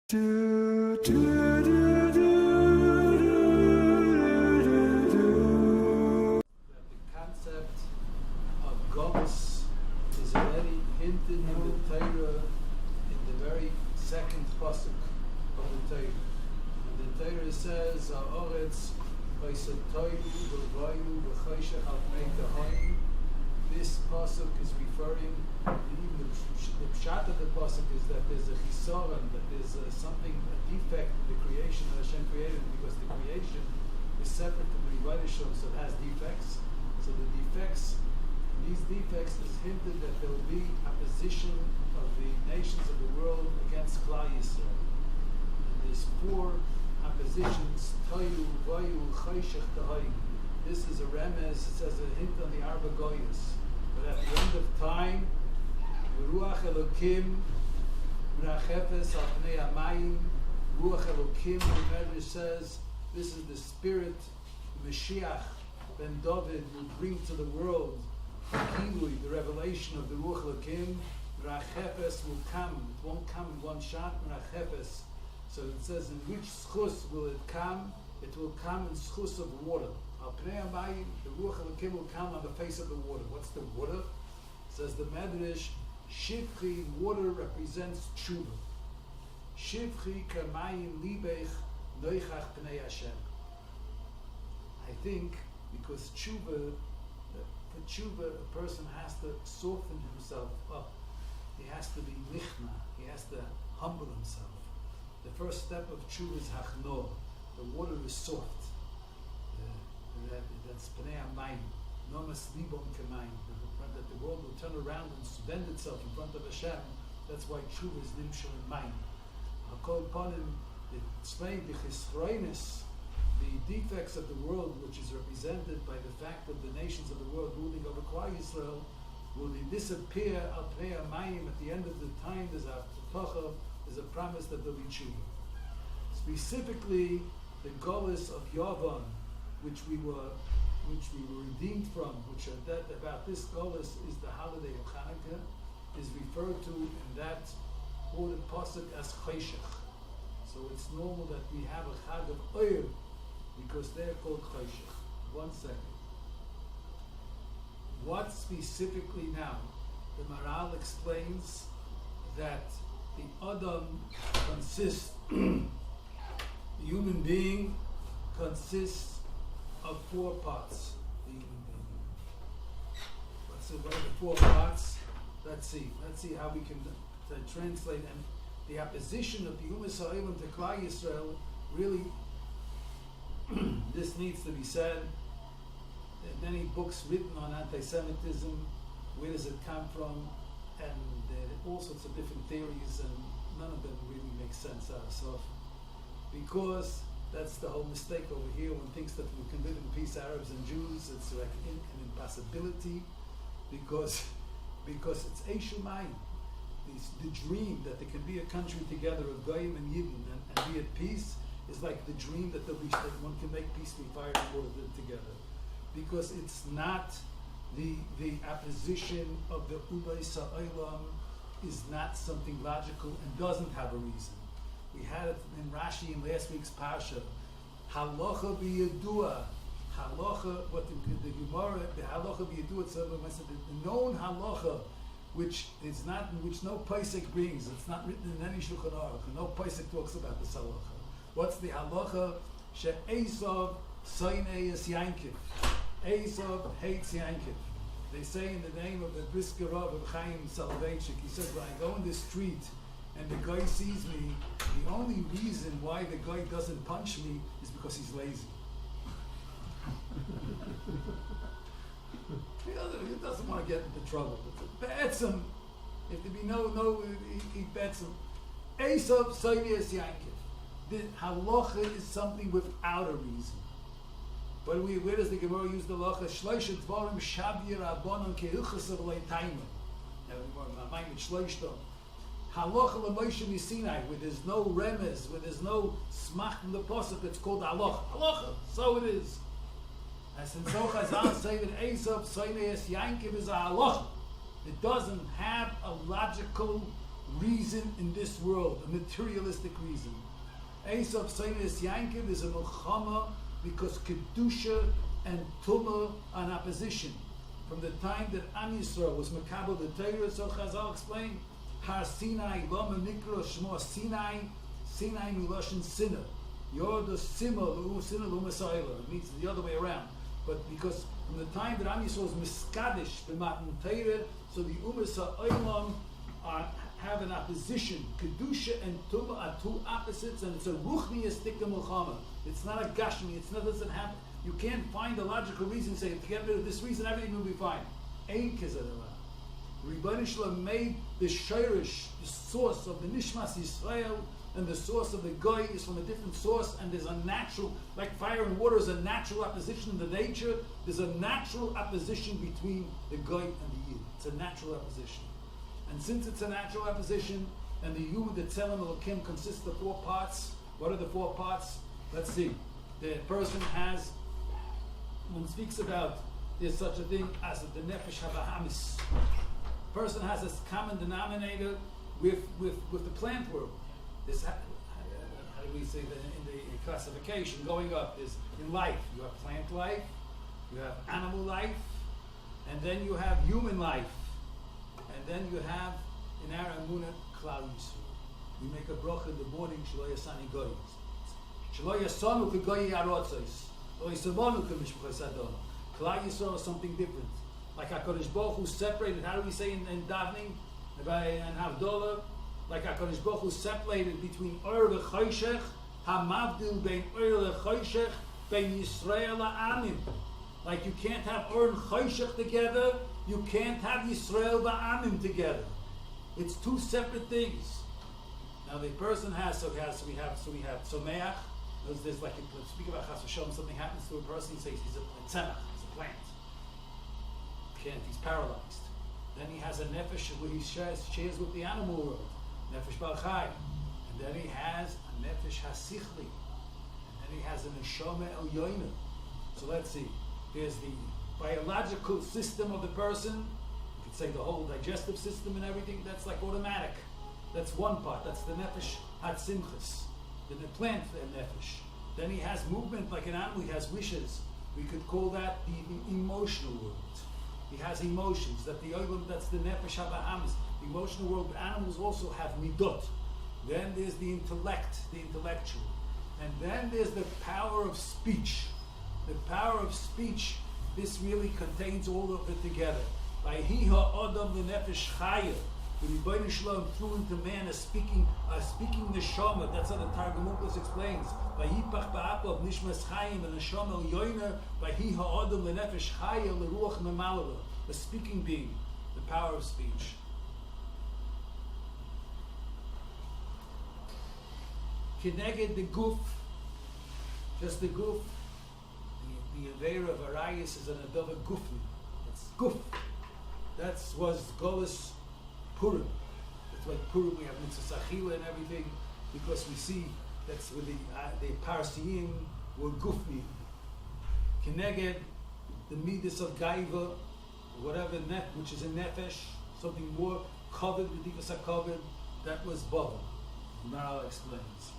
Do, do, do, do, do. That the concept of Gomus is already hinted in the Torah in the very second pasuk of the Torah. And the Torah says, "Ha'oretz v'yisatoyu v'vayu v'choshech al pnei tahayin." This pasuk is referring, even the pshat of the pasuk is that there's a chisaron, that there's something, a defect in the creation that Hashem created, because the creation is separate from the Vayeira, so it has defects. So the defects, these defects is hinted that there will be opposition of the nations of the world against Klal Yisrael. And there's four oppositions: Toyu, Vayu, Choshech, Tahayin. This is a remez. It says a hint on the Arba Goyas. But at the end of time, Ruach Elokim, Merachefes al Pnei Hamayim, Ruach Elokim. The Medrash says this is the spirit Mashiach ben David will bring to the world, Kilui, the revelation of the Ruach Elokim. Merachefes will come. It won't come in one shot. Merachefes. So it says, in which schus will it come? It will come in schus of water. Al Pnei Hamayim, the Ruach Elokim will come on the face of the water. What's the water? Says the Medrash, Shivchi, water represents tshuva. Shivchi kamayim libech noichach pnei Hashem. I think because tshuva, for tshuva, a person has to soften himself up. He has to be nichna. He has to humble himself. The first step of tshuva is hachno. The water is soft. That's pnei hamayim. Nomas libon kamayim. That the world will turn around and bend itself in front of Hashem. That's why tshuva is nimshal in mind. Hakol panim, it explained the chisroinus, the defects of the world, which is represented by the fact that the nations of the world ruling over Klal Yisrael will disappear al pnei hamayim. At the end of the time, there's a promise that there will be tshuva. Specifically, the Golus of Yavan, which we were redeemed from, which are that about this Golus is the holiday of Hanukkah, is referred to in that quoted pasuk as Choshech. So it's normal that we have a Chag of Oyer because they're called Choshech. 1 second. What specifically now? The Maral explains that the Adam consists, the human being consists of 4 parts. The human being. What's what are the 4 parts? Let's see how we can translate. And the opposition of the Umas Ha'olam to Klal Yisrael, really, this needs to be said. There are many books written on anti-Semitism. Where does it come from? And there are all sorts of different theories, and none of them really make sense out of stuff. Because that's the whole mistake over here. One thinks that we can live in peace, Arabs and Jews. It's like an impossibility, because it's Eishumayim. The dream that there can be a country together of Goyim and Yidden and be at peace is like the dream that that one can make peace through fire and water live together. Because it's not the opposition of the Umas Ha'olam is not something logical and doesn't have a reason. We had it in Rashi in last week's Parsha. Halacha b'yedua. Halacha, what the Gemara, the halacha b'yedua, the known halacha, which no Pesach brings. It's not written in any Shulchan Aruch. No Pesach talks about this halacha. What's the halacha? She'esav soineis Yankiv. Esav hates Yankiv. They say in the name of the Brisker Rav of Chaim Soloveitchik, he says, when I go in the street and the guy sees me, the only reason why the guy doesn't punch me is because he's lazy. He doesn't want to get into trouble. Bets him. If there be he bets him. Esav Soinias Yankiv. The halacha is something without a reason. But where does the Gemara use the halacha? Shloisha dvarim shabir abonon kehilchas of leitaimen. Now, my mind shloishto. Halacha l'Moshe Sinai, where there's no remez, where there's no smach in the pasuk, it's called halacha. Halacha, so it is. And since so Chazal say that Esav Soineis Yankiv is a halacha, it doesn't have a logical reason in this world, a materialistic reason. Esav Seinis Yankiv is a Milchama because Kedusha and Tumah are in opposition. From the time that Am Yisrael was Makabel the Torah, so Chazal explained, Har Sinai, Lama Nikra, Shmo Sinai, Sinai Miloshin Sinner. You're the Sima, Sinner, Lumasayla. It means the other way around. But because from the time that Am Yisrael was Miskadish, the Matan Torah, so the Umas Ha'olam have an opposition. Kedusha and Tumah are two opposites, and it's a Ruchniistic Milchama. It's not a Gashmi, it's not, doesn't happen. You can't find a logical reason, say, if you get rid of this reason, everything will be fine. Ein Kezadara. Rebbeinu Shalom made the Shirish, the source of the Nishmas Yisrael, and the source of the Goy is from a different source, and there's a natural, like fire and water is a natural opposition in the nature, there's a natural opposition between the Goy and the Yid. It's a natural opposition. And since it's a natural opposition, and the Yud, the Tzelem Elokim, consists of 4 parts, what are the 4 parts? Let's see. The person has, one speaks about, there's such a thing as the Nefesh HaBahamis. Person has this common denominator with the plant world. This, how do we say that in the classification going up is in life. You have plant life, you have animal life, and then you have human life. And then you have in our Amunah Klal Yisrael. We make a bracha in the morning, Shelo Yasani Goyim. Shelo Yasanu Kegoyi Arotzos. Lo Yisamonu Kemishpuchas Adon. Klal Yisrael is something different. Like HaKadosh Baruch Hu separated, how do we say in davening and Havdalah? Like HaKadosh Baruch Hu separated between Or v'Choshech, HaMavdil bein Or v'Choshech, bein Yisrael ha'amim. Like you can't have Or and Choshech together, you can't have Yisrael v'amim together. It's 2 separate things. Now the person has, we have Someach. There's like, speak about Chas v'Shalom, something happens to a person, he says he's a tzemach, he's a plant. He's paralyzed. Then he has a nefesh where he shares with the animal world, nefesh bar chai. And then he has a nefesh hasichli. And then he has a neshama el yoina. So let's see. There's the biological system of the person. You could say the whole digestive system and everything. That's like automatic. That's one part. That's the nefesh hatzimchas. Then the plant nefesh. Then he has movement like an animal. He has wishes. We could call that the emotional world. He has emotions. That's the nefesh habahamis. The emotional world. But animals also have midot. Then there's the intellect, the intellectual, and then there's the power of speech. The power of speech. This really contains all of it together. By he ha'adam the nefesh chaya. The Rebbeinu Shalom threw into man a speaking neshama. That's how the Targum Unclus explains. By hipach ba'apav nishmas chayim and neshama el yoiner. By he ha'adam the nefesh chaya leruach memalala. A speaking being, the power of speech. Keneged the guf, just the guf. The Vayeira of Arayis is an adova gufni. It's guf. That was Golas Purim. That's why Purim we have mitzvah sachila and everything, because we see that's where the Parsiim were gufni. Keneged the midas of gaiva, whatever which is a nefesh, something more covered with divas covered. That was bava. Maral explains.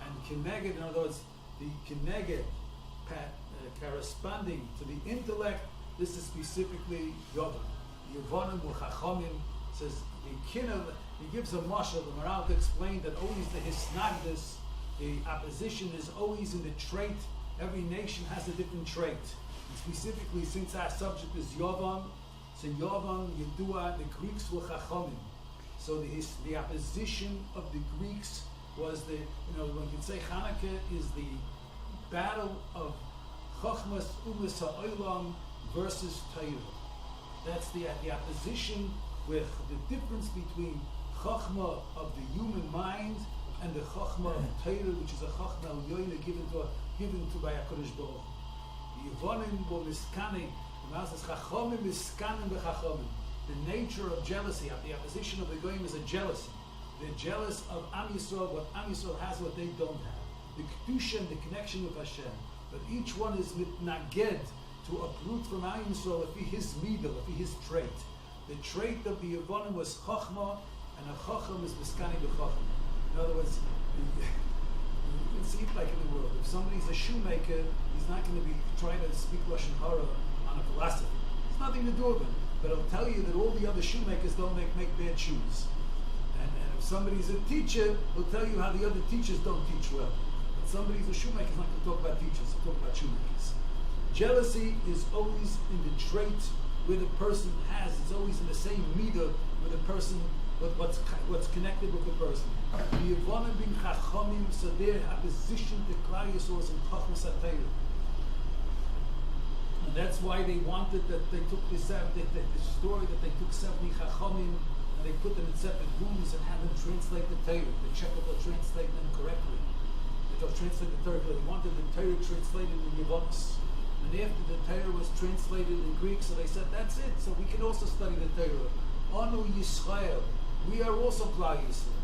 And keneged, in other words, the keneged corresponding to the intellect. This is specifically Yovan. The Yovanim or Chachamim says the kinah. He gives a mashal, the Maral, to explain that always the hisnagdus, the opposition is always in the trait. Every nation has a different trait. And specifically, since our subject is Yovan, so Yovan, Yedua, the Greeks were Chachamim. So the opposition of the Greeks was one can say Hanukkah is the battle of Chochmas Umas Ha'olam versus Torah. That's the opposition with the difference between Chochma of the human mind and the Chochma of Torah, which is a Chochma al-Yoina given to by HaKadosh Baruch. The Yevonim were miskanim. The Maral says Chachamim miskanim b'Chachamim. The nature of jealousy, the opposition of the Goyim is a jealousy. They're jealous of Am Yisrael, what Am Yisrael has, what they don't have. The Kedusha and the connection with Hashem. But each one is mitnaged to uproot from Am Yisrael if he his middle, if he his trait. The trait of the Yevonim was Chochma, and a chacham is miskani b'chacham. In other words, you can see it like in the world. If somebody's a shoemaker, he's not going to be trying to speak Lashon Hara on a philosophy. It's nothing to do with him. But I'll tell you that all the other shoemakers don't make bad shoes. And if somebody's a teacher, he'll tell you how the other teachers don't teach well. But somebody's a shoemaker, he's not going to talk about teachers, he'll talk about shoemakers. Jealousy is always in the trait where the person has, it's always in the same meter with the person, what's connected with the person. The Yevonah bin Chachamim, so their opposition to Klal Yisrael was in Chachmas HaTorah. And that's why they wanted that they took the story that they took 70 Chachamim and they put them in separate rooms and had them translate the Torah. They check if they'll translate them correctly. If they'll translate the Torah, they wanted the Torah translated in Yevonah. And after the Torah was translated in Greek, so they said, that's it, so we can also study the Torah. Anu Yisrael, we are also Klal Yisrael.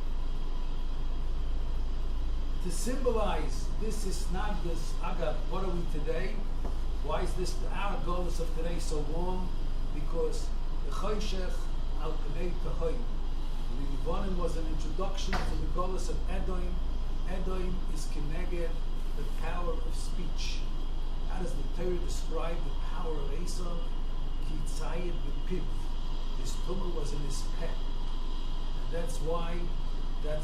To symbolize this is not this Agab, what are we today? Why is this our goals of today so long? Because the Choshech al Pnei Tahoy. The Yevonim was an introduction to the goals of Edom. Edom is Keneged, the power of speech. How does the Torah describe the power of Esau? Ki tzayid b'piv. His tumor was in his pet. And that's why, by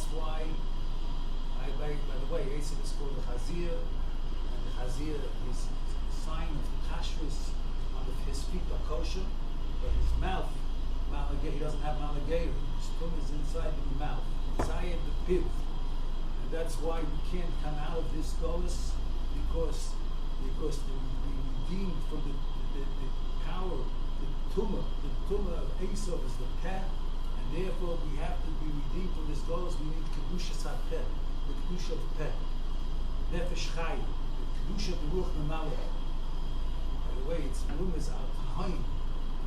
the way, Esau is called the Chazir, and the Chazir is a sign of kashrus on his feet are kosher, but his mouth, he doesn't have malagay. His tumor is inside the mouth. Tzayid b'piv. And that's why we can't come out of this golus, because we redeemed from the power, the tumor of Esau is the peh, and therefore we have to be redeemed from this golus. We need kedushas hapeh, the kedusha of peh, nefesh chai, the kedusha of the ruach memala. By the way, its room is al tahayin.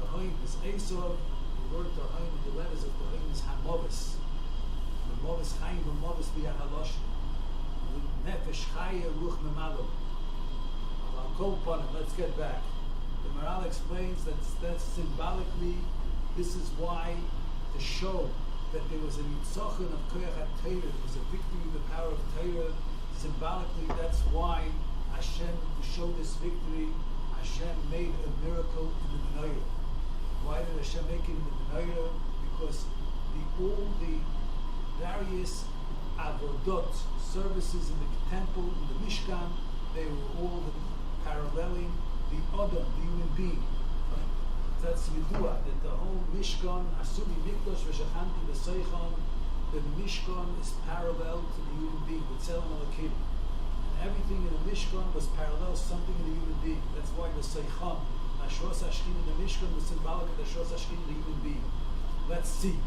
Tahayin is Esau. The word tahayin, the letters of tahayin is hamovis. The movis chayim, the movis b'yahalosh. Nefesh chai, ruach memala. Let's get back. The Maral explains that symbolically, this is why to show that there was a nitzachon of Koyach HaTorah, there was a victory in the power of Torah. Symbolically, that's why Hashem, to show this victory, Hashem made a miracle in the Menorah. Why did Hashem make it in the Menorah? Because all the various avodot, services in the temple, in the Mishkan, they were all paralleling the Adam, the human being. That's Yedua, that the whole Mishkan, Asubi Mikdash V'Shachanti B'Seichon, the Mishkan is parallel to the human being, with Tzelem Elokim. And everything in the Mishkan was parallel something in the human being. That's why the Seichon, Ashros Hashkin in the Mishkan was symbolic of the Ashros Hashkin in the human being. Let's see.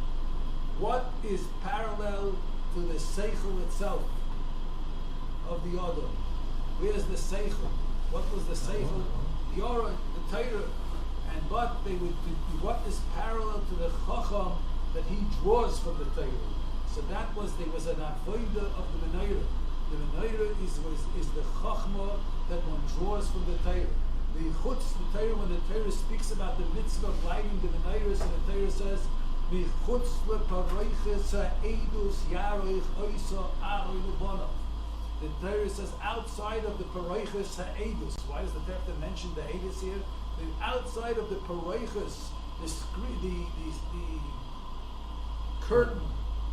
What is parallel to the Seichel itself of the Adam? Where's the Seichel? What was the Seichel? The Torah, and what is parallel to the Chacham that he draws from the Torah. So there was an avodah of the Menorah. The Menorah is the Chachma that one draws from the Torah. The Torah, when the Torah speaks about the mitzvah of lighting the Menorah, so the Torah says, Michutz leparoiches ha'edus yaroich oisa aroi lebanav. The Torah says outside of the paroiches ha'edus. Why does the Torah mention the edus here? The outside of the paroiches, the curtain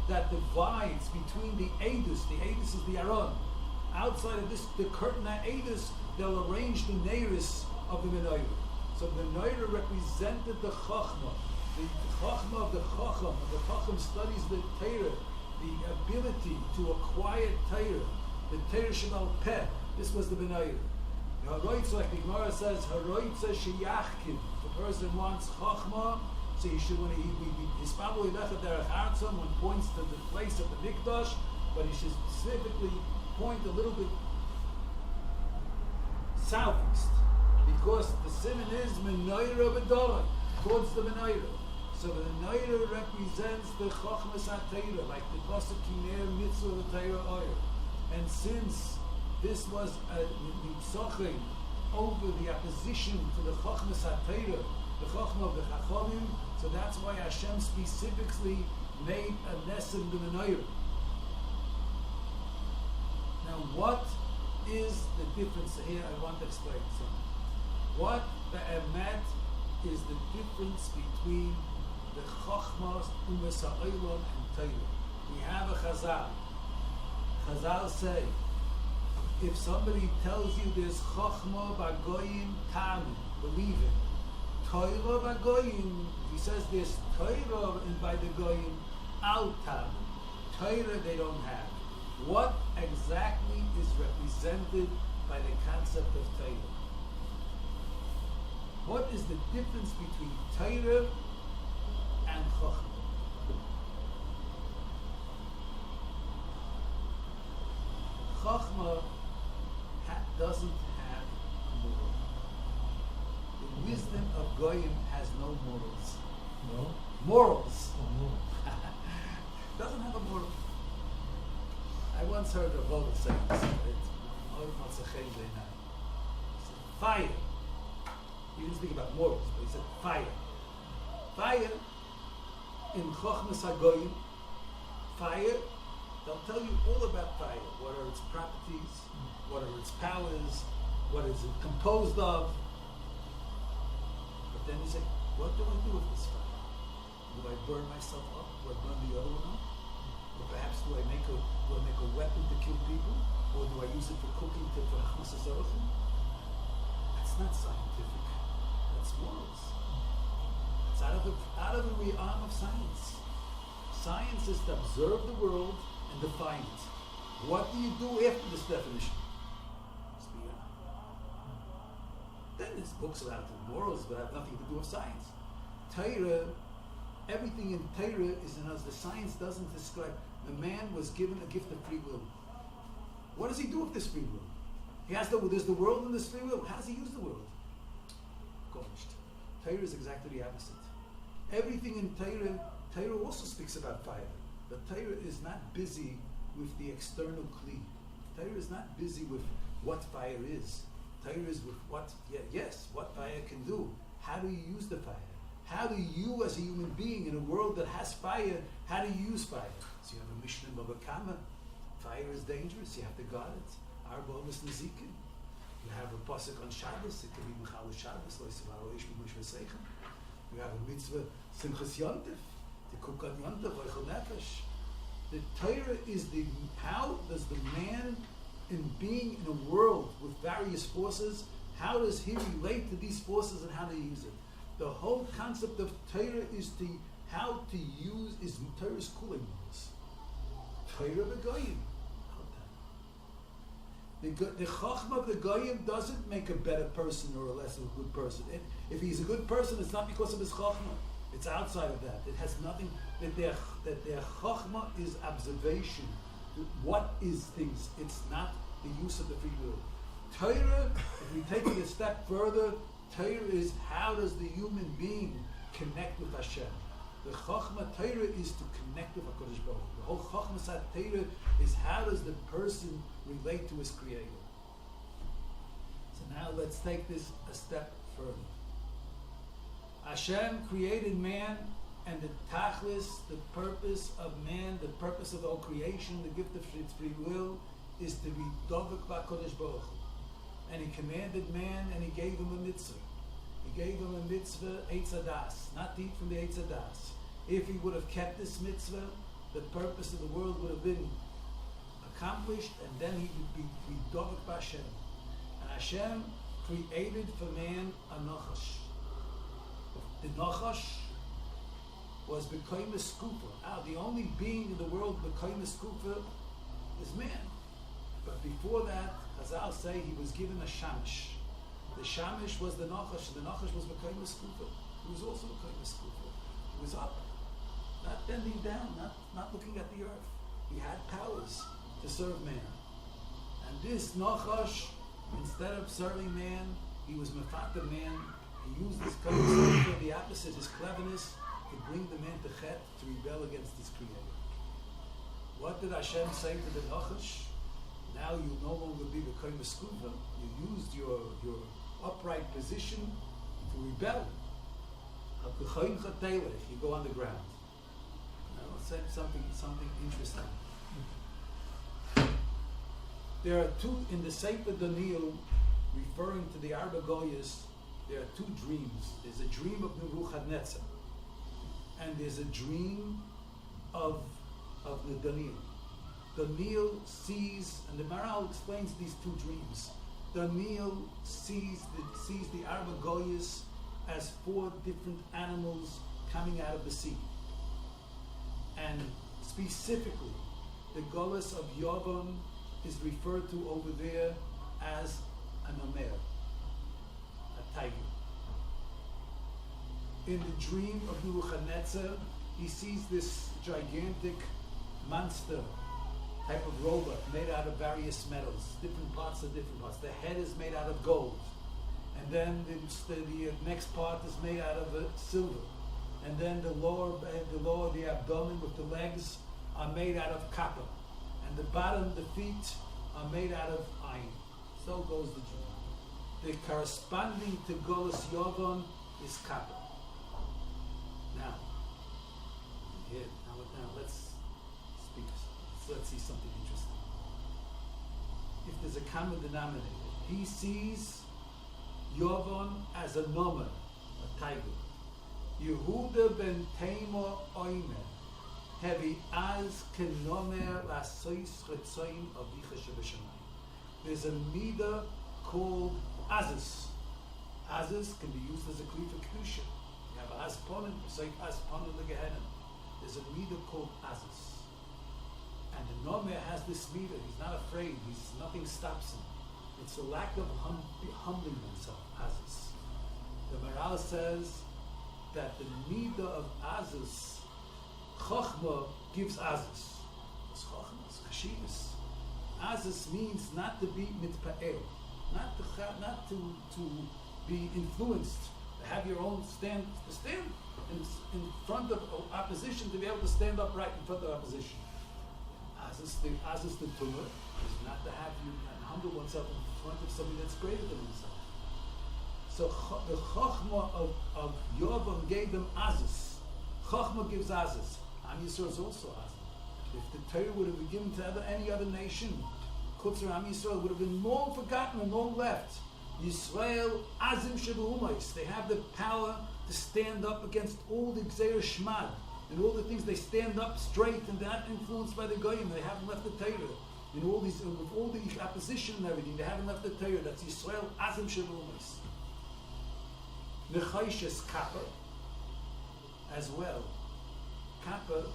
that divides between the edus. The edus is the aron. Outside of this, the curtain ha'edus, they'll arrange the neiris of the menorah. So the menorah represented the chachma. The chachma of the chacham. The chacham studies the Torah, the ability to acquire Torah. The Torah Shemal Peh. This was the Menorah. Haroitz, like the Gemara says, Haroitz sheyachkin. The person wants Chachma, so he should, when he's probably left at Derech Artzon, one points to the place of the Mikdash, but he should specifically point a little bit southeast, because the simon is Menorah B'Dolai, towards the Menorah. So the Menorah represents the Chachmas HaTorah, like the Pasuk Kiner Mitzvah of the Torah Oyer. And since this was a nitzachon over the opposition to the Chachmas HaTorah, the Chachma of the Chachamim, so that's why Hashem specifically made a nesim b'menayim. Now, what is the difference here? I want to explain something. What the emet is the difference between the chokhmah umes ha'olam and Torah? We have a chazal. Chazal say, if somebody tells you there's chokhmah b'goyim tamin, believe it. Torah b'goyim, he says there's Torah by the goyim al tamin. Torah they don't have. What exactly is represented by the concept of Torah? What is the difference between Torah and Chokhmah? Chokhmah doesn't have a moral. The wisdom of Goyim has no morals. No? Morals. Oh, no. Doesn't have a moral. I once heard a vocal saying this. Fire. He didn't speak about morals, but he said fire. Fire in Chochmas HaGoyim, fire, they'll tell you all about fire. What are its properties? What are its powers? What is it composed of? But then you say, what do I do with this fire? Do I burn myself up? Do I burn the other one up? Or perhaps do I make a weapon to kill people? Or do I use it for cooking for Achmas HaZorachim? That's not scientific. That's morals. It's out of the realm of science. Science is to observe the world and define it. What do you do after this definition? Then there's books about morals, but have nothing to do with science. Torah, everything in Torah is in us. The science doesn't describe. The man was given a gift of free will. What does he do with this free will? There's the world and this free will. How does he use the world? Gonished. Torah is exactly the opposite. Everything in Torah also speaks about fire. But Torah is not busy with the external kli. Torah is not busy with what fire is. Torah is with what fire can do. How do you use the fire? How do you, as a human being in a world that has fire, how do you use fire? So you have a Mishnah Baba Kama. Fire is dangerous. You have to guard it. Arba Omas Nezikin. You have a pasuk on Shabbos. It can be Mechal Shabbos. You have a mitzvah Simchas Yontif. To cook on Yontif. Oichel Nefesh. The Torah is how does the man in being in a world with various forces, how does he relate to these forces and how to use it? The whole concept of Torah is how to use Torah's cooling rules. Torah B'Goyim. The Chachma of the Goyim doesn't make a better person or a less of a good person. If he's a good person, it's not because of his Chachma. It's outside of that. It has nothing. That their Chachma is observation. What is things? It's not the use of the free will. Torah, if we take it a step further, Torah is how does the human being connect with Hashem. The Chachma Torah is to connect with HaKadosh Baruch Hu. The whole Chachma Sat Torah is how does the person relate to his Creator. So now let's take this a step further. Hashem created man, and the tachlis, the purpose of man, the purpose of all creation, the gift of its free will, is to be dovek b'HaKadosh Baruch Hu. And he commanded man, and he gave him a mitzvah. He gave him a mitzvah, Eitz Hadas, not to eat from the Eitz Hadas. If he would have kept this mitzvah, the purpose of the world would have been accomplished, and then he would be dovek b'Hashem. And Hashem created for man a nachash. The nachash was B'koyim Skufa. The only being in the world B'koyim Skufa is man. But before that, Chazal say he was given a shamish. The shamish was the nachash. The nachash was B'koyim Skufa. He was also B'koyim Skufa. He was up, not bending down, not looking at the earth. He had powers to serve man. And this nachash, instead of serving man, he was mefata man. He used his Skufa, the opposite, his cleverness, to bring the man to chet, to rebel against his Creator. What did Hashem say to the nachash? Now you no longer be the koyim skuva. You used your upright position to rebel. You go on the ground. I'll say something interesting. There are two in the Sefer Daniel, referring to the Arba Goyas. There are two dreams. There's a dream of Nebuchadnezzar, and there's a dream of the Daniel. Daniel sees, and the Maral explains these two dreams. Daniel sees the Arba Goyas as four different animals coming out of the sea, and specifically, the Golas of Yavon is referred to over there as an Omer, a tiger. In the dream of Nebuchadnezzar, he sees this gigantic monster type of robot made out of various metals, different parts. The head is made out of gold, and then the next part is made out of silver, and then the lower, the abdomen with the legs are made out of copper, and the bottom, the feet, are made out of iron. So goes the dream. The corresponding to Golas Yavon is copper. Now let's speak. Let's see something interesting. If there's a common denominator, he sees Yavon as a nomer, a tiger. Yehuda ben Taimor Oimer, heavy as kenomer lasois chetzoim avicha shebeshamayim. There's a midah called azus. Azus can be used as a kli for kedusha. You have asponim, say asponim legehenim. There's a midah called azus, and the nomer has this midah. He's not afraid. Nothing stops him. It's a lack of humbling himself. Azus. The Maral says that the midah of azus, Chochma gives azus. What's Chochma? It's Chashivas. Azus means not to be mitpa'el, not to be influenced, to have your own stand, to stand in front of opposition, to be able to stand upright in front of opposition. Azus the tumah is not to have you humble oneself in front of somebody that's greater than himself. So the Chochma of Yavon gave them azus. Chochma gives azus. Am Yisrael is also azus. If the Torah would have been given to any other nation, Chutz Am Yisrael would have been long forgotten and long left. Yisrael azim shebu'umayis. They have the power to stand up against all the Gzeir Shmad and all the things. They stand up straight and they're not influenced by the Goyim. They haven't left the Torah. In all these, with all the opposition and everything, they haven't left the Torah. That's Yisrael azim shebu'umayis. Nechaysh's kappa as well. Kappa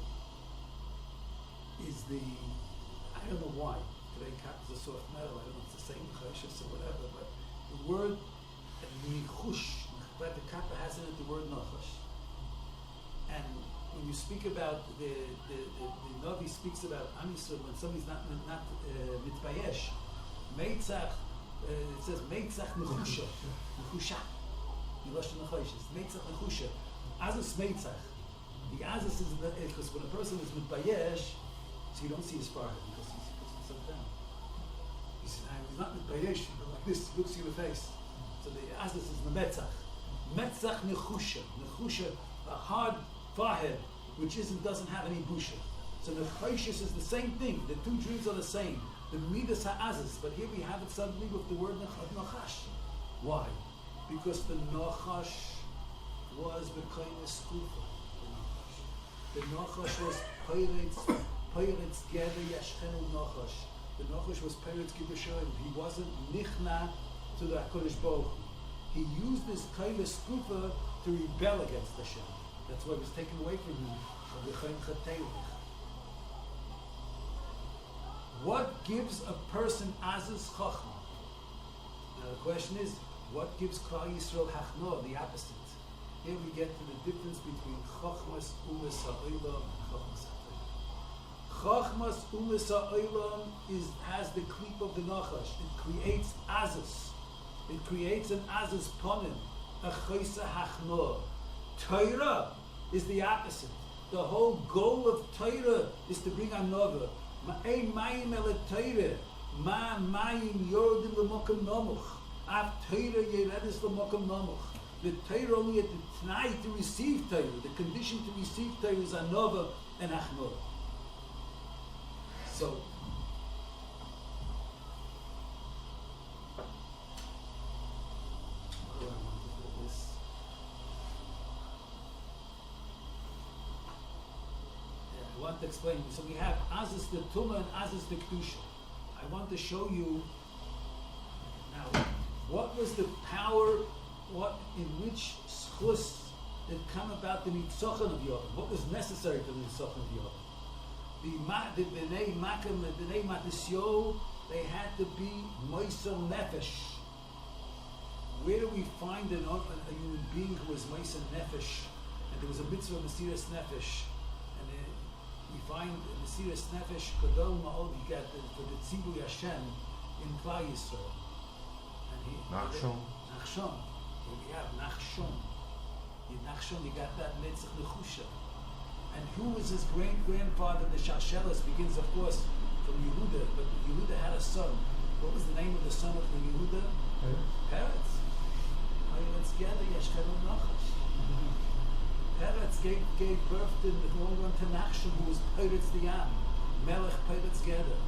is the, I don't know why, today kappa is a soft metal, I don't know if it's the same choshes or whatever, but the word nichush, but the kappa has in it the word nachash. And when you speak about the Navi speaks about Am Yisrael, when somebody's not mitbayesh, meitzach, it says meitzach nechusha, Yilashon nechoshes, meitzach nechusha, azus meitzach. The azus is because when a person is mitbayesh, so you don't see his forehead because he puts himself down. He's not mitbayesh, but like this, he looks you in the face. So the azus is the metzach. Metzach nechusha, a hard forehead which doesn't have any busha. So nechoshes is the same thing. The two dreams are the same. The midas ha'azus, but here we have it suddenly with the word nachash. Why? Because the nachash was the kindness skufa. The nachash was Peiretz Geder Yashchenu Nachash. The nachash was Peiretz Gibushoyim. He wasn't nichna to the HaKadosh Baruch Hu. He used his kindness skufa to rebel against Hashem. That's why it was taken away from him. What gives a person azus chachma? Now the question is, what gives Klal Yisrael hachno, the opposite? Here we get to the difference between chachmas umes ha'olam and chachmas ha'olam. Chachmas umes ha'olam has the klip of the nachash. It creates azus. It creates an azus ponim, a chaysa hachno. Torah is the opposite. The whole goal of Torah is to bring another. Ma'ay mayim ele Torah. Ma mayim yordim l'mokum nomuch. Av Torah yeredis l'mokum nomuch. The Torah only at the tonight to receive Torah. The condition to receive Torah is another and Achnor. So, I want to explain. So we have Azus the Tumah and Azus the Kedusha. I want to show you now what was the power, in which schus that come about the Nitzochan of Yom. What was necessary for the Nitzochan of Yom? The Bnei Makam, the Bnei Matisyo, they had to be Moisel Nefesh. Where do we find a human being who was Moisel Nefesh? And there was a mitzvah Mesiras Nefesh. And we find Mesiras Nefesh Kodol Ma'od, you got for the Tzibur Hashem in Klal Yisrael. Nachshon. Nachshon. Here we have Nachshon. In Nachshon, you got that Netzach Nechusha. And who was his great-grandfather? The Shalshelis begins, of course, from Yehuda, but Yehuda had a son. What was the name of the son of the Yehuda? Peretz. Peretz gave birth to the long run to Nachshon, who was Peretz the Am, Melech Peretz Geder.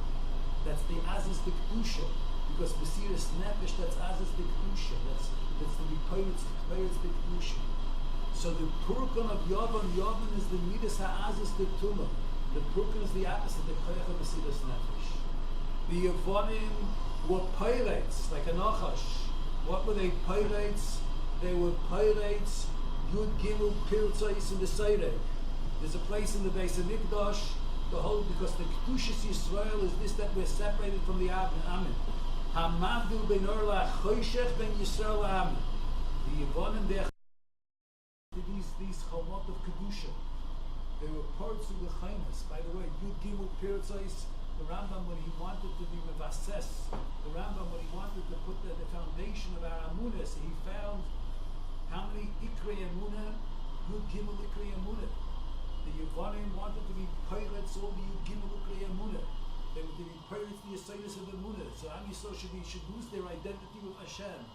That's the Azus the Kedusha, because Mesiras Nefesh, that's Azus the Kedusha. That's the Peretz the Kedusha. So the Purkan of Yavon is the Midas Ha'azus the Tumah. The Purkan is the opposite, the Koyach of Mesiras Nefesh. The Yavonim were pirates, like a Nachash. What were they pirates? They were pirates, Yud Gimel Pirtzais in the Seireh. There's a place in the base of Mikdash, because the Kedushas Yisrael is this, that we're separated from the Amen. Hamavdu ben Orla Choshech ben Yisrael Amen. The Yavonim there. These chalot of kedusha, they were parts of the chainas. By the way, Yud Gimel Pirtzais, the Rambam, when he wanted to be mevases, the Rambam, when he wanted to put the foundation of our amunah, so he found how many ikrei amunah, Yud Gimel ikrei amunah. The Yevanim wanted to be pirates, all the Yud Gimel ikrei amunah. They were to be pirates, the Yisraelis of amunah. So Am Yisrael should lose their identity with Hashem.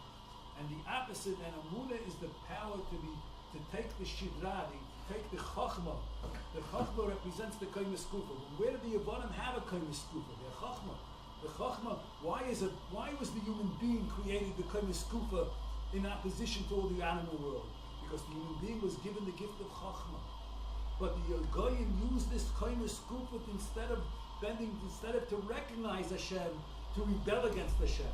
And the opposite, and amunah is the power to take the shidra, take the chachma. The chachma represents the kaimus kufa. Where did the Yavanim have a kaimus kufa? The chachma. The chachma. Why was the human being created the kaimus kufa in opposition to all the animal world? Because the human being was given the gift of chachma. But the Goyim used this kaimus kufa instead of to recognize Hashem, to rebel against Hashem.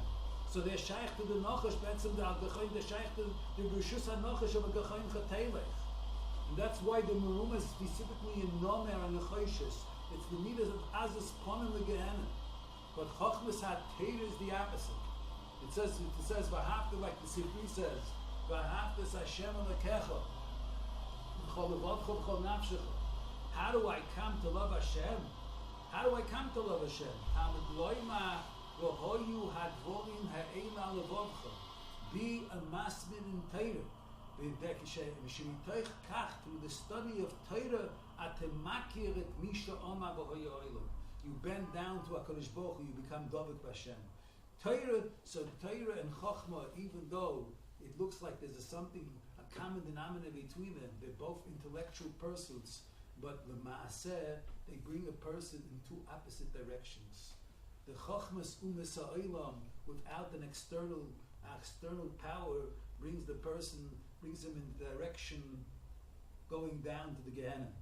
So they're shaykh to the Nachash, they're shaykh to the Rishus HaNachash of a Gachayim Chatelech. And that's why the Meruma is specifically in Nomer and Nechoshes. It's the midas of Azus Ponim the Gehenna. But Chachmas HaTeir is the opposite. It says, V'hafta, like the Sifri says, V'hafta Hashem Alekecha, V'chol Levavcha V'chol Nafshecha. How do I come to love Hashem? How do I come to love Hashem? Hamid Loima V'hoyu hadvorim ha'eima levavcha. Be a masmid in Torah. Through the study of Torah, atemakir et misha oma v'hoyu oilam. You bend down to HaKadosh Baruch Hu, you become Dovek B'Hashem. So Torah and Chochmah, even though it looks like there's a common denominator between them, they're both intellectual pursuits, but the Ma'aseh, they bring a person in two opposite directions. The Chochmas Umes Ha'olam, without an external power, brings him in the direction going down to the Gehenna.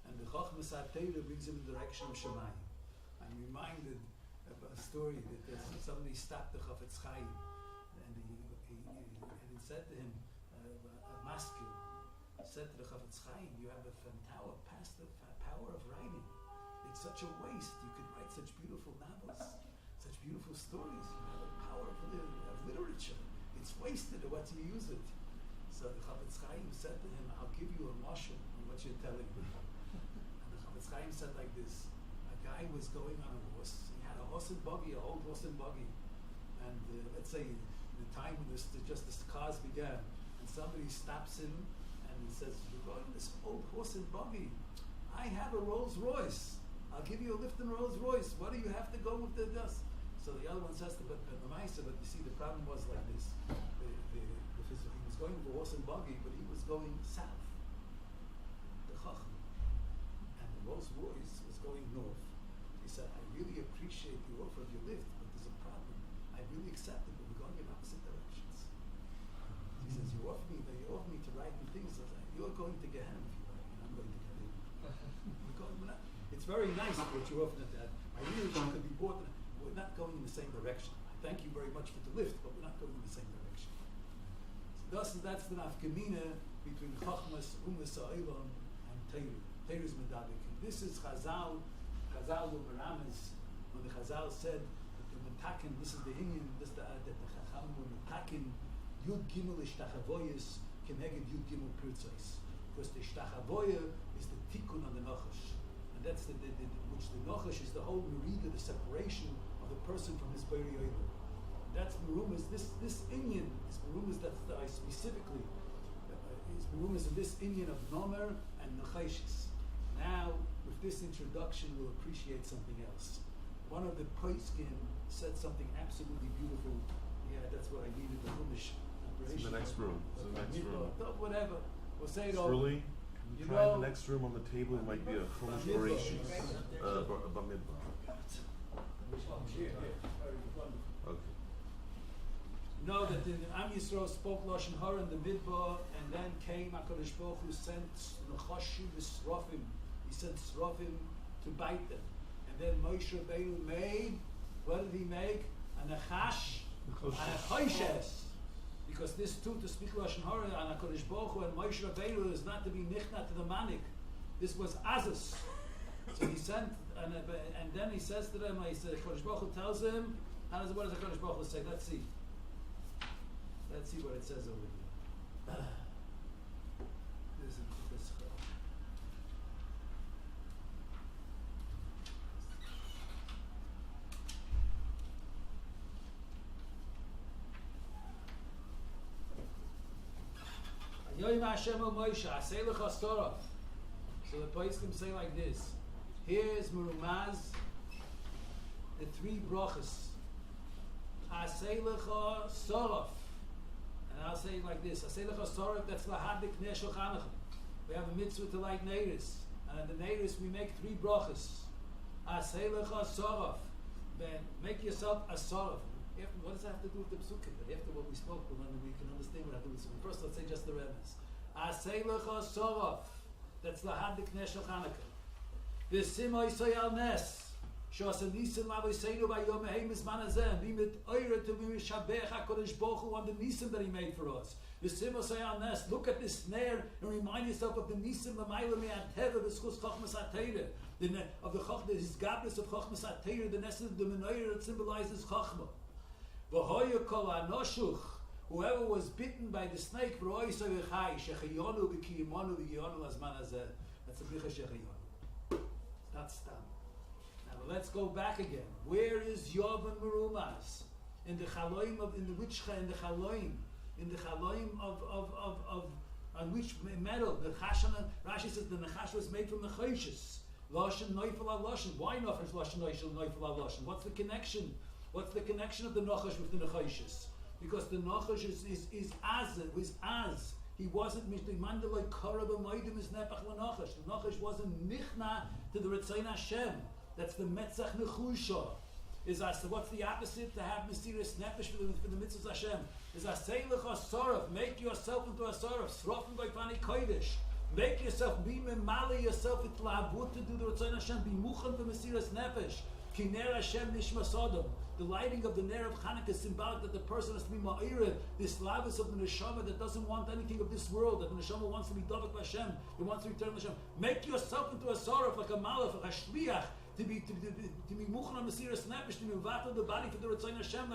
And the Chochmas HaTeira brings him in the direction of Shemayim. I'm reminded of a story that somebody stopped the Chafetz Chaim, and he said to him, a maskil, said to the Chafetz Chaim, you have the power of writing. It's such a waste. You could write such beautiful novels, such beautiful stories. You have the power of literature. It's wasted. What do you use it? So the Chafetz Chaim said to him, I'll give you a mashal on what you're telling me. And the Chafetz Chaim said like this. A guy was going on a horse. He had a horse and buggy, a old horse and buggy. And let's say the time when the cars began, and somebody stops him and he says, you're going on this old horse and buggy. I have a Rolls Royce. I'll give you a lift in Rolls Royce. What do you have to go with the dust? So the other one says to but you see, the problem was like this. He was going with a horse and buggy, but he was going south. The Chacham. And Rolls Royce was going north. He said, I really appreciate the offer of your lift, but there's a problem. I really accept it, but we're going in opposite directions. He says, you offer me to ride in things. I was like, you're going to Gehenna if you ride, and I'm going to Gehenna. It's very nice what you offer at that. I really could be bought. We're not going in the same direction. Thank you very much for the lift, but we're not going in the same direction. So that's the nafkamina between Chachmas, Umas Ha'olam, and Torah. Torah's medabik. This is Chazal Umaramas, when the Chazal said that the Metakin, this is the Inyan, that the Chacham were Metakin, Yud Gimel Ishtachavoyas, Keneged Yud Gimel Pirtzos. Because the Ishtachavoya is the Tikkun on the Nachash. And that's which the Nachash is the whole Merida, the separation of the person from his Bari Olam. That's Merumas, this Inyan is Merumas that I specifically, is Merumas in this Inyan of Nomer and Nechashis. Now, with this introduction, we'll appreciate something else. One of the Poiskin said something absolutely beautiful. Yeah, that's what I needed, the Chumash operation. It's in the next room. It's in the next room. Whatever. We'll say it It's all. really, You try know, the next room on the table. It might be a Chumash Midbar. Bereshis. Bamidbar. Here. Very wonderful. Okay. Know that the Am Yisrael spoke Lashon Hara in the Midbar, and then came HaKadosh Baruch Hu sent Nechashu v'Srofim. He sent Srofim to bite them. And then Moshe Rabbeinu made, what did he make? A Nechash and a Choishes. Because this too, to speak Lashon Hara and HaKadosh Baruch Hu and Moshe Rabbeinu is not to be nichna to the manik. This was Azus. So he sent, and then he says to them, HaKadosh Baruch Hu tells him, what does HaKadosh Baruch Hu say? Let's see. Let's see what it says over here. This. Yoim Hashem el Moshe, Aseh lecha Soraf. So the Poskim say like this. Here's Merumaz, the three brachas. Aseh lecha Soraf. And I'll say it like this. Aseh lecha Soraf, that's Lahadik Neshel Chanukah. We have a mitzvah to light Neiris. And at the Neiris we make three brachas. Aseh lecha Soraf. Then make yourself a Soraf. What does that have to do with the psukim? But after what we spoke, we can understand what I do with the First, let's say just the Rebbe's. Aseh lecha Soraf. That's Lahadik Neshel Chanukah. V'simoi soyal nes. Shos nisim lavoseinu vayom heim izman hazeh. Bimit oira to be mishabech HaKadosh Baruch Hu on the nisim that He made for us. V'simoi soyal nes. Look at this snare and remind yourself of the nisim l'mayla me'ateva v'schus chachmas ha'teira. Of the chachmas, his gabness of chachmas ha'teira, the nes of the menorah that symbolizes chachma. V'hoya kol anoshuch. Whoever was bitten by the snake, v'roi soyachai shechayonu v'kiyimonu v'giyonu azman hazeh. That's a bricha shechayonu. It's not stam. Now let's go back again. Where is Yov and Merumas? In the Chaloim of in the Chaloim of on which metal? The Chashan, Rashi says the Nechash was made from the Choshes. Lashon Neufel al Lashon. Why Neufel Neufel al Lashon? What's the connection? What's the connection of the Nachash with the Nechoshes? Because the Nachash is as. He wasn't Mishdi like Korab Moedim is Nepach LaNachash. The Nachash wasn't Nichna to the Ritzayin Hashem. That's the Metzach Nechusha. Is as what's the opposite to have mysterious nefesh for the mitzvahs Hashem? Is asay lecha soraf. Make yourself into a soraf. Srofim by Fani Kodesh. Make yourself be memali yourself with lahabut to do the Ritzayin Hashem. Be muchan for mysterious nefesh. Ki ner Hashem nishma sodom. The lighting of the ner of Chanukah is symbolic that the person has to be ma'ira, this lavis of the neshama that doesn't want anything of this world, that the neshama wants to be davak Hashem, it wants to return to Hashem. Make yourself into a soraf, like a malach, like a shliach, to be muchan on Mesiras Nefesh, to be mevatel the body for the Ritzayin Hashem,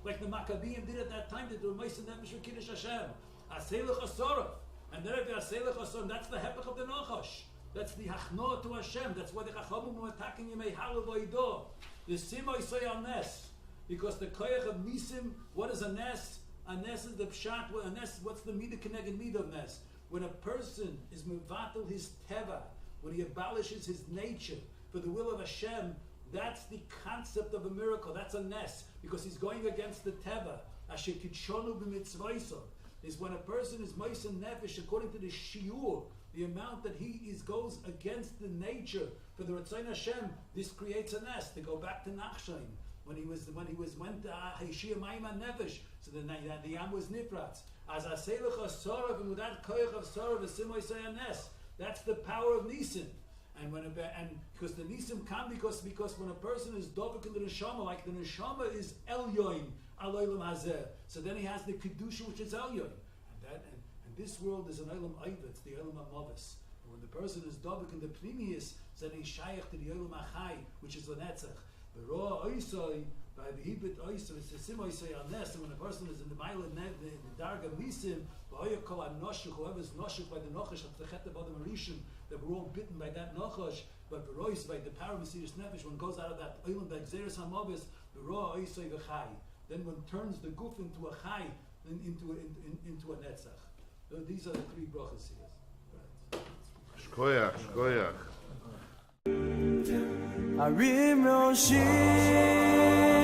like the Maccabeim did at that time, that they were Meiser Nefesh for Kiddush Hashem. Aselech Asoraf. And then if you Aselech Asoraf, that's the hepech of the Nachash. That's the hachnoah to Hashem. That's why the Chachamim were attacking Yemei Halav V'Ido. The Simoi Soy Nes. Because the Koyach of Nisim, what is a Nes? A Nes is the Pshat. A Nes, what's the Midah Keneged Midah of Nes? When a person is mevatel his teva, when he abolishes his nature for the will of Hashem, that's the concept of a miracle. That's a Nes. Because he's going against the teva. Asher kitshonu b'mitzvayso. Is when a person is Meiser Nefesh according to the Shiur, the amount that he goes against the nature for the Ratzon Hashem, this creates a nest. To go back to Nachshon, when he went to Heshia Maiman Nefesh, so the Yam was Nifratz. As Aselach Asarav, and without Koyach of Sarav, Simoy Sayanes. That's the power of Nisim. And because the Nisim come because when a person is Dovik in the Neshama, like the Neshama is Elyoin, Aloylam Hazeh. So then he has the Kedusha, which is Elyoin. And this world is an Olam Ayva, it's the Olam HaMavis. And when the person is Dovik in the Pnimius, then he's Shaykh to the Olam HaChai, which is the Netzach. The Roa Oisoi, by the Hibit Oisoi, it's the Simoy Sayanes. And when a person is in the Maila Nev, in the Darga Nisim, whoever's noshuk by the nochash of the chet of the marishim, that we're all bitten by that nochash, but v'rois by the power of Mesiris Nefesh, when it goes out of that oilam, that Xeris HaMavis, v'roa oisoi v'chai. Then one turns the guf into a chai, into a netzach. So these are the three brachas here. Shkoyach, shkoyach. Arim Roshim